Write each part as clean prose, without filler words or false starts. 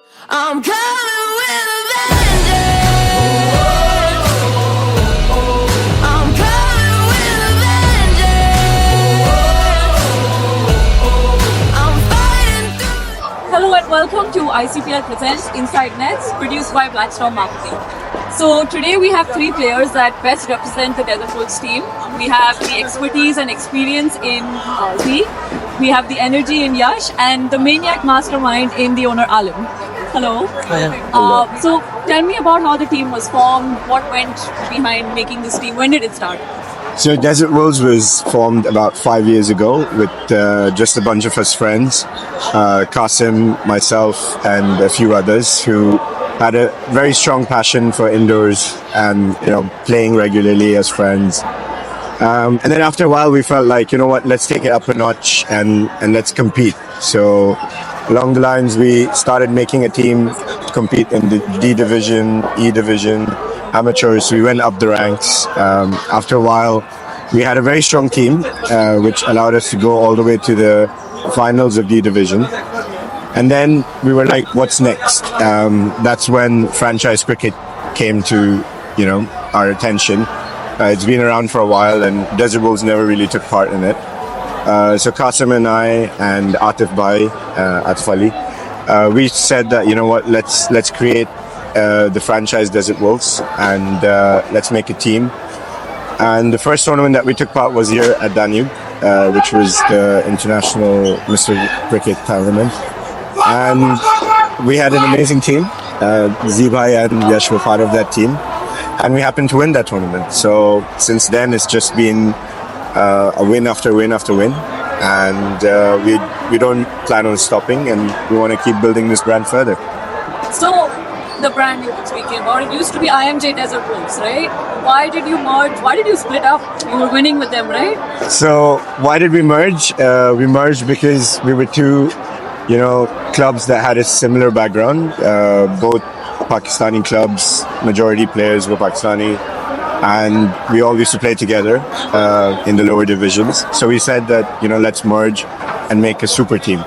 I'm coming with a vengeance. I'm coming with a vengeance. I'm fighting through. Hello and welcome to ICPL Presents Inside Nets, produced by Blackstone Marketing. So today we have three players that best represent the Desert Wolves team. We have the expertise and experience in Zee, we have the energy in Yash, and the maniac mastermind in the owner Aalim. Hello. So tell me about how the team was formed, what went behind making this team, when did it start? So Desert Wolves was formed about 5 years ago with just a bunch of us friends, Qasim, myself, and a few others who had a very strong passion for indoors and playing regularly as friends. And then after a while, we felt like let's take it up a notch and let's compete. So along the lines, we started making a team to compete in the D division, E division, amateurs. We went up the ranks. After a while, we had a very strong team, which allowed us to go all the way to the finals of D division. And then we were like, what's next? That's when franchise cricket came to, our attention. It's been around for a while, and Desert Wolves never really took part in it. So Qasim and I and Atif Ali, we said that, let's create the franchise Desert Wolves and let's make a team. And the first tournament that we took part was here at Danube, which was the International Mr. Cricket Tournament. And we had an amazing team. Zee and Yash were part of that team. And we happened to win that tournament. So since then, it's just been a win after win after win. And we don't plan on stopping, and we want to keep building this brand further. So the brand you were speaking about, it used to be IMJ Desert Wolves, right? Why did you merge? Why did you split up? You were winning with them, right? So why did we merge? We merged because we were two, clubs that had a similar background. Both Pakistani clubs, majority players were Pakistani, and we all used to play together in the lower divisions. So we said that let's merge and make a super team,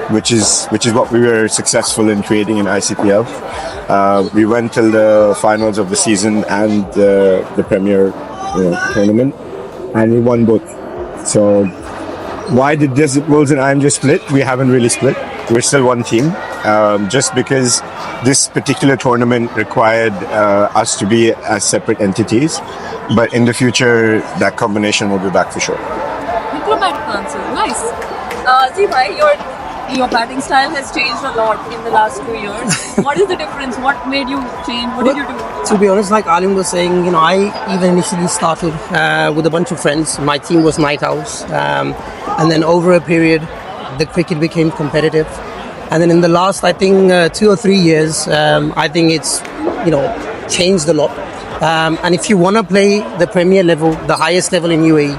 which is what we were successful in creating in ICPL. We went till the finals of the season and the Premier tournament, and we won both. So why did Desert Wolves and IMJ split? We haven't really split. We're still one team, just because this particular tournament required us to be as separate entities. But in the future, that combination will be back for sure. Diplomatic answer, nice. Zee bhai, your batting style has changed a lot in the last 2 years. What is the difference? What made you change? What did you do? To be honest, like Aalim was saying, I even initially started with a bunch of friends. My team was Night Owls. And then over a period, the cricket became competitive. And then in the last, I think, 2 or 3 years, I think it's, changed a lot. And if you want to play the Premier level, the highest level in UAE,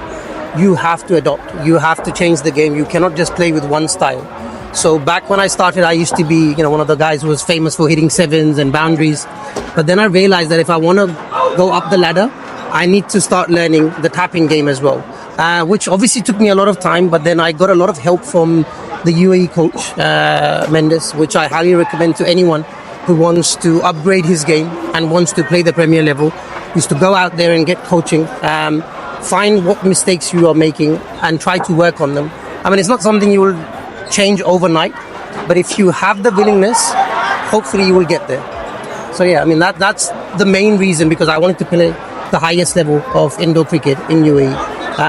you have to adopt. You have to change the game. You cannot just play with one style. So back when I started, I used to be, one of the guys who was famous for hitting sevens and boundaries. But then I realized that if I want to go up the ladder, I need to start learning the tapping game as well, which obviously took me a lot of time. But then I got a lot of help from the UAE coach, Mendes, which I highly recommend to anyone who wants to upgrade his game and wants to play the Premier level, is to go out there and get coaching, find what mistakes you are making and try to work on them. I mean, it's not something you will change overnight, but if you have the willingness, hopefully you will get there. So yeah, I mean, that's the main reason, because I wanted to play the highest level of indoor cricket in UAE,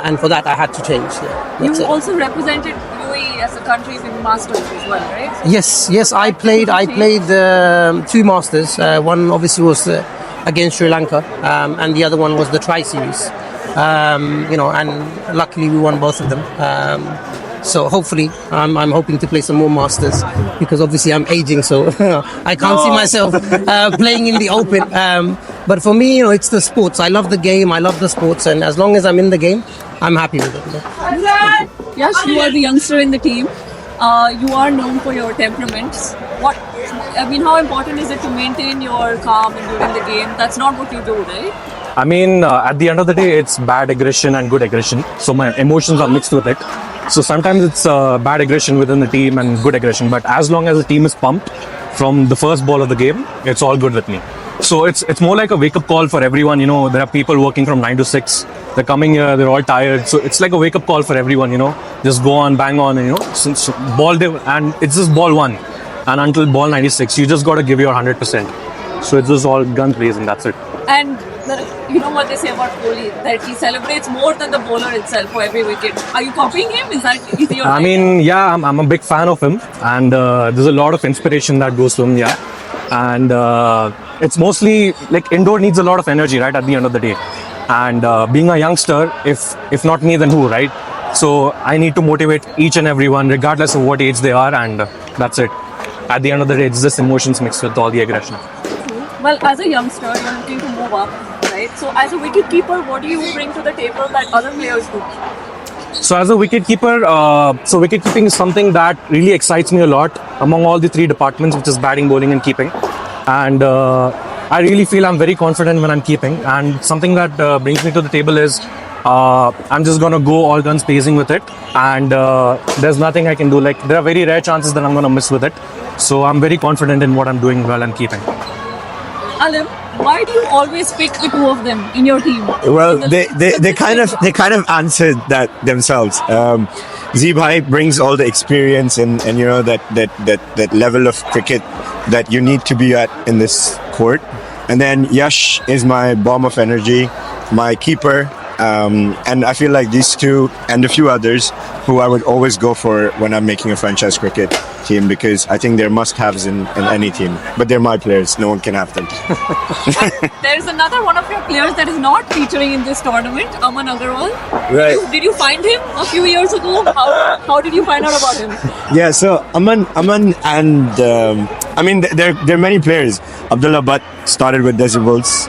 and for that I had to change. Yeah, You also represented UAE as a country in Masters as well, right? Yes, I played 2 Masters. One obviously was against Sri Lanka, and the other one was the Tri-Series. And luckily we won both of them. So hopefully, I'm hoping to play some more Masters, because obviously I'm aging, so I can't see myself playing in the Open. But for me, it's the sports. I love the game. I love the sports, and as long as I'm in the game, I'm happy with it. Yes, you are the youngster in the team. You are known for your temperaments. How important is it to maintain your calm during the game? That's not what you do, right? I mean, at the end of the day, it's bad aggression and good aggression. So my emotions are mixed with it. So sometimes it's bad aggression within the team and good aggression. But as long as the team is pumped, from the first ball of the game, it's all good with me. So it's more like a wake up call for everyone. You know, there are people working from 9 to 6. They're coming here, they're all tired. So it's like a wake up call for everyone. You know, just go on, bang on, and since and it's just ball one, and until ball 96, you just got to give your 100%. So it's just all guns blazing. That's it. And you know what they say about Kohli, that he celebrates more than the bowler itself for every wicket. Are you copying him? Is he your I mean, yeah, I'm a big fan of him, and there's a lot of inspiration that goes to him, yeah. And it's mostly like indoor needs a lot of energy, right? At the end of the day, and being a youngster, if not me, then who, right? So I need to motivate each and everyone, regardless of what age they are, and that's it. At the end of the day, it's just emotions mixed with all the aggression. Well, as a youngster, you're looking to move up, right? So as a wicket keeper, what do you bring to the table that other players do? So as a wicket keeper, so wicket keeping is something that really excites me a lot among all the three departments, which is batting, bowling, and keeping. And I really feel I'm very confident when I'm keeping. And something that brings me to the table is I'm just gonna go all guns blazing with it, and there's nothing I can do. Like, there are very rare chances that I'm gonna miss with it. So I'm very confident in what I'm doing while I'm keeping. Alim, why do you always pick the two of them in your team? Well, they kind of answered that themselves. Zee Bhai brings all the experience and that level of cricket that you need to be at in this court. And then Yash is my bomb of energy, my keeper. And I feel like these two and a few others who I would always go for when I'm making a franchise cricket team, because I think they're must-haves in any team. But they're my players. No one can have them. There's another one of your players that is not featuring in this tournament, Aman Agarwal. Right. Did you find him a few years ago? How did you find out about him? Yeah, so Aman and I mean, there are many players. Abdullah Butt started with Desert Wolves.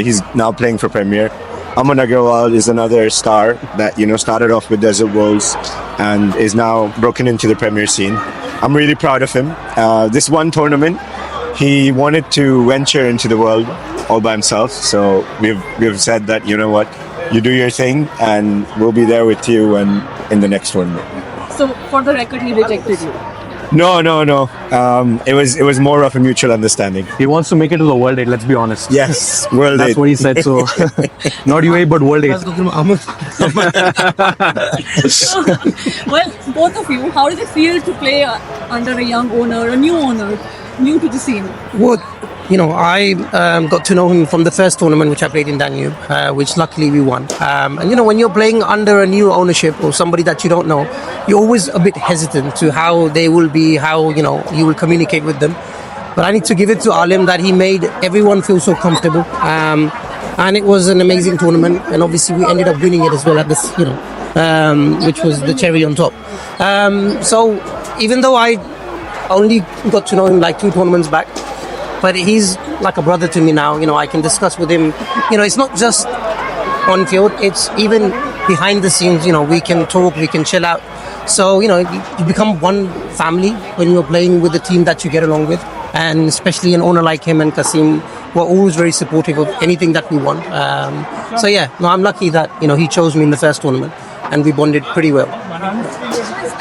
He's now playing for Premier. Aman Agarwal is another star that started off with Desert Wolves and is now broken into the Premier scene. I'm really proud of him. This one tournament, he wanted to venture into the world all by himself. So we've said that, you know what, you do your thing, and we'll be there with you and in the next tournament. So for the record, he rejected you. No. It was more of a mutual understanding. He wants to make it to the World 8, let's be honest. Yes, World That's 8. what he said, so not UAE, but World 8. Well, both of you, how does it feel to play under a young owner, a new owner, new to the scene? Well, I got to know him from the first tournament which I played in Danube, which luckily we won. And when you're playing under a new ownership or somebody that you don't know, you're always a bit hesitant to how they will be, how you will communicate with them. But I need to give it to Alim that he made everyone feel so comfortable. And it was an amazing tournament, and obviously we ended up winning it as well at this, which was the cherry on top. So even though I only got to know him like 2 tournaments back, but he's like a brother to me now. I can discuss with him. It's not just on field, it's even behind the scenes. We can talk, we can chill out. So, you become one family when you're playing with the team that you get along with. And especially an owner like him and Kasim were always very supportive of anything that we want. So yeah, no, I'm lucky that, he chose me in the first tournament and we bonded pretty well.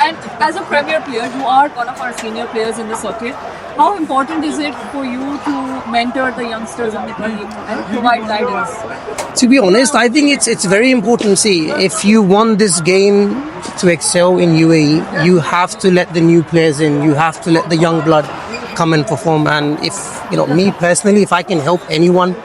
And as a Premier player, you are one of our senior players in the circuit. How important is it for you to mentor the youngsters in the team and provide guidance? To be honest, I think it's very important. See, if you want this game to excel in UAE, you have to let the new players in. You have to let the young blood come and perform. And if, me personally, if I can help anyone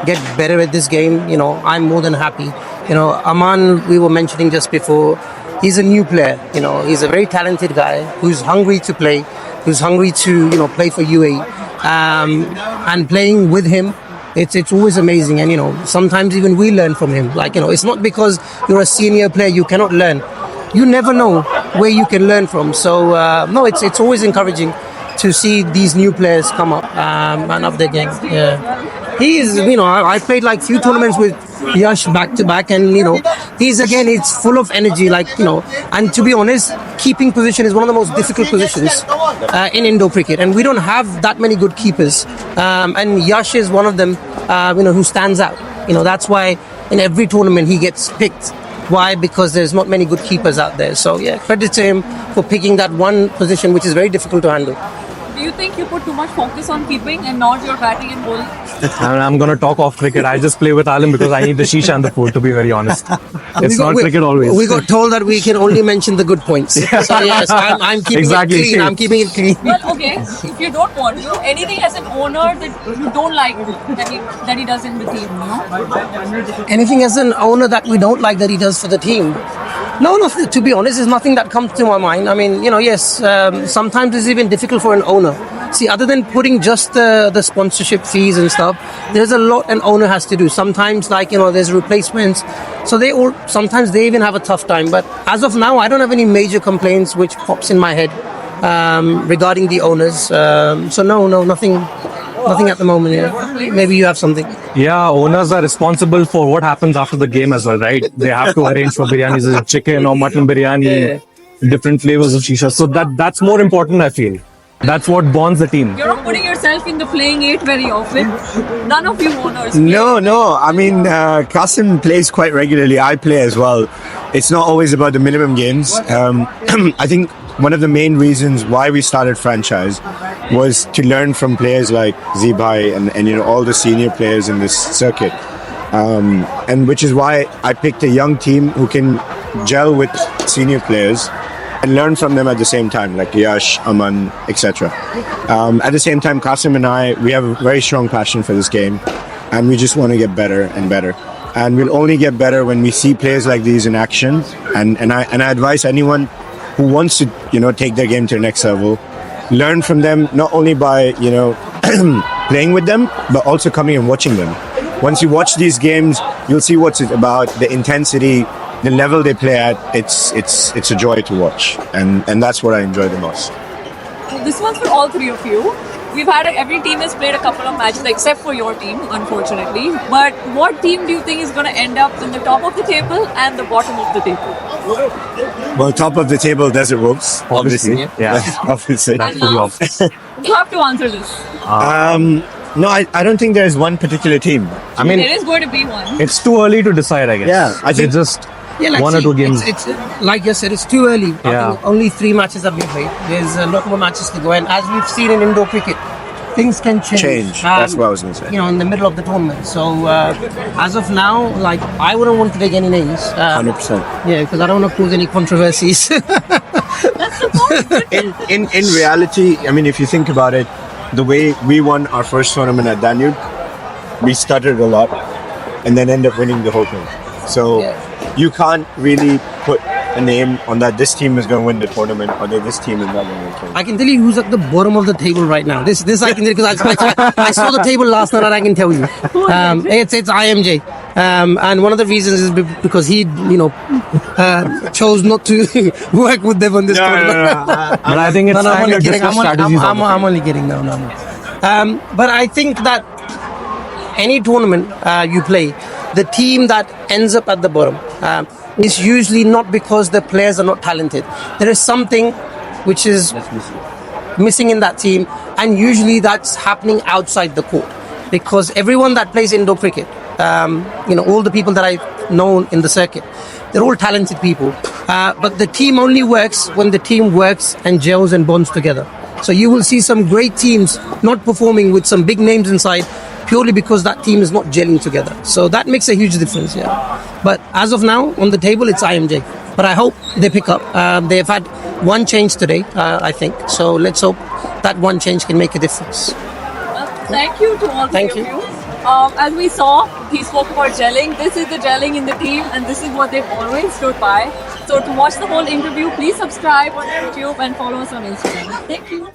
get better at this game, I'm more than happy. Aman, we were mentioning just before, he's a new player. He's a very talented guy who's hungry to play, who's hungry to, play for UAE. And playing with him, it's always amazing. And, sometimes even we learn from him. Like, it's not because you're a senior player, you cannot learn. You never know where you can learn from. So, no, it's always encouraging to see these new players come up and up their game. Yeah. He is, I played like few tournaments with Yash back to back, and it's full of energy, and to be honest, keeping position is one of the most difficult positions in Indo cricket, and we don't have that many good keepers, and Yash is one of them, who stands out. That's why in every tournament he gets picked. Why? Because there's not many good keepers out there. So yeah, credit to him for picking that one position which is very difficult to handle. do you think you put too much focus on keeping and not your batting and bowling? And I'm going to talk off cricket. I just play with Alim because I need the shisha and the food, to be very honest. It's not cricket always. We got told that we can only mention the good points. So yes, I'm keeping Exactly. it clean. I'm keeping it clean. Well, okay, if you don't want to, anything as an owner that you don't like that he does in the team, you know? Anything as an owner that we don't like that he does for the team? No, to be honest, there's nothing that comes to my mind. I mean, yes, sometimes it's even difficult for an owner. See, other than putting just the sponsorship fees and stuff, there's a lot an owner has to do. Sometimes, there's replacements. So sometimes they even have a tough time. But as of now, I don't have any major complaints which pops in my head regarding the owners. So no, nothing at the moment. Yeah. Maybe you have something. Yeah, owners are responsible for what happens after the game as well, right? They have to arrange for biryanis, chicken or mutton biryani, different flavors of shisha. So that's more important, I feel. That's what bonds the team. You're not putting yourself in the playing eight very often. None of you owners. play. No. I mean, Qasim plays quite regularly. I play as well. It's not always about the minimum games. I think one of the main reasons why we started franchise was to learn from players like Zee Bhai and all the senior players in this circuit. And which is why I picked a young team who can gel with senior players and learn from them at the same time, like Yash, Aman, etc. At the same time, Qasim and I, we have a very strong passion for this game, and we just want to get better and better. And we'll only get better when we see players like these in action. And I advise anyone who wants to, take their game to the next level, learn from them not only by, playing with them, but also coming and watching them. Once you watch these games, you'll see what's it about, the intensity, the level they play at. It's a joy to watch, and that's what I enjoy the most. This one's for all three of you. We've had every team has played a couple of matches, except for your team, unfortunately. But what team do you think is going to end up in the top of the table and the bottom of the table? Well, top of the table, Desert Wolves, obviously. Yeah. Obviously. That's pretty obvious. You have to answer this. No, I don't think there's one particular team. I mean, There is going to be one. it's too early to decide, I guess. Yeah, I think- It's just Yeah, one or two games. It's like you said, it's too early. I Yeah. think only 3 matches have been played. There's a lot more matches to go, and as we've seen in indoor cricket, things can change. That's what I was going to say. In the middle of the tournament. So as of now, I wouldn't want to take any names. 100%. Yeah, because I don't want to cause any controversies. In reality, I mean, if you think about it, the way we won our first tournament at Danube, we stuttered a lot and then end up winning the whole thing. So you can't really put a name on that this team is going to win the tournament or that this team is not going to win the tournament. I can tell you who's at the bottom of the table right now. This I can tell you because I saw the table last night and I can tell you. It's IMJ. And one of the reasons is because he, chose not to work with them on this tournament. But I think it's I'm time only to kidding. discuss strategies. I'm only kidding. No. But I think that any tournament you play, the team that ends up at the bottom is usually not because the players are not talented. There is something which is missing in that team, and usually that's happening outside the court, because everyone that plays indoor cricket, all the people that I've known in the circuit, they're all talented people, but the team only works when the team works and gels and bonds together. So you will see some great teams not performing with some big names inside, purely because that team is not gelling together. So that makes a huge difference, yeah. But as of now, on the table, it's IMJ. But I hope they pick up. They've had one change today, I think. So let's hope that one change can make a difference. Thank you to all Thank three you. of you. As we saw, he spoke about gelling. This is the gelling in the team, and this is what they've always stood by. So to watch the whole interview, please subscribe on YouTube and follow us on Instagram. Thank you.